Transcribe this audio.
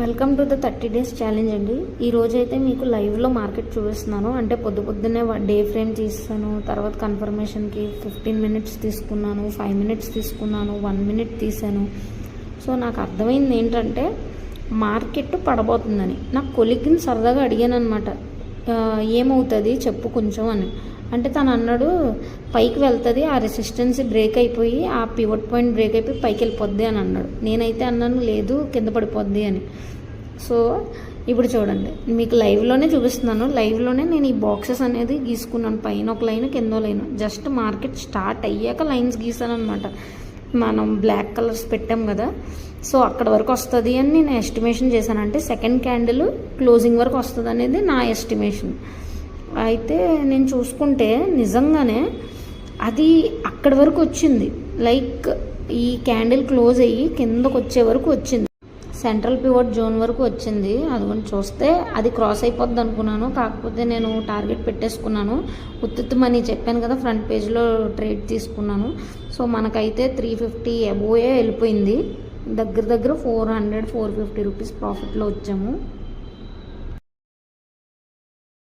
Welcome to the 30 days challenge అండి. ఈ రోజు అయితే మీకు లైవ్లో మార్కెట్ చూపిస్తున్నాను. అంటే పొద్దున్నే డే ఫ్రేమ్ తీస్తాను, తర్వాత కన్ఫర్మేషన్కి 15 minutes తీసుకున్నాను, 5 minutes తీసుకున్నాను, 1 minute తీసాను. సో నాకు అర్థమైంది ఏంటంటే మార్కెట్ పడబోతుందని. నాకు కొలిగ్ని సరదాగా అడిగాను అనమాట, ఏమవుతుంది చెప్పు కొంచెం అని. అంటే తను అన్నాడు పైకి వెళ్తుంది, ఆ రెసిస్టెన్స్ బ్రేక్ అయిపోయి ఆ పివట్ పాయింట్ బ్రేక్ అయిపోయి పైకి వెళ్ళిపోద్ది అని అన్నాడు. నేనైతే అన్నాను లేదు కింద పడిపోద్ది అని. సో ఇప్పుడు చూడండి, మీకు లైవ్లోనే చూపిస్తున్నాను. లైవ్లోనే నేను ఈ బాక్సెస్ అనేది గీసుకున్నాను, పైన ఒక లైన్ కింద లైన్. జస్ట్ మార్కెట్ స్టార్ట్ అయ్యాక లైన్స్ గీసాను అనమాట. మనం బ్లాక్ కలర్స్ పెట్టాం కదా, సో అక్కడ వరకు వస్తుంది అని నేను ఎస్టిమేషన్ చేశాను. అంటే సెకండ్ క్యాండిల్ క్లోజింగ్ వరకు వస్తుంది అనేది నా ఎస్టిమేషన్. అయితే నేను చూసుకుంటే నిజంగానే అది అక్కడి వరకు వచ్చింది. లైక్ ఈ క్యాండిల్ క్లోజ్ అయ్యి కిందకు వచ్చే వరకు వచ్చింది, సెంట్రల్ పివట్ జోన్ వరకు వచ్చింది. అది చూస్తే అది క్రాస్ అయిపోద్ది అనుకున్నాను. కాకపోతే నేను టార్గెట్ పెట్టేసుకున్నాను. ఉత్తుమని చెప్పాను కదా, ఫ్రంట్ పేజ్లో ట్రేడ్ తీసుకున్నాను. సో మనకైతే 350 అబోవే వెళ్ళిపోయింది. దగ్గర 400-450 రూపీస్ ప్రాఫిట్లో వచ్చాము.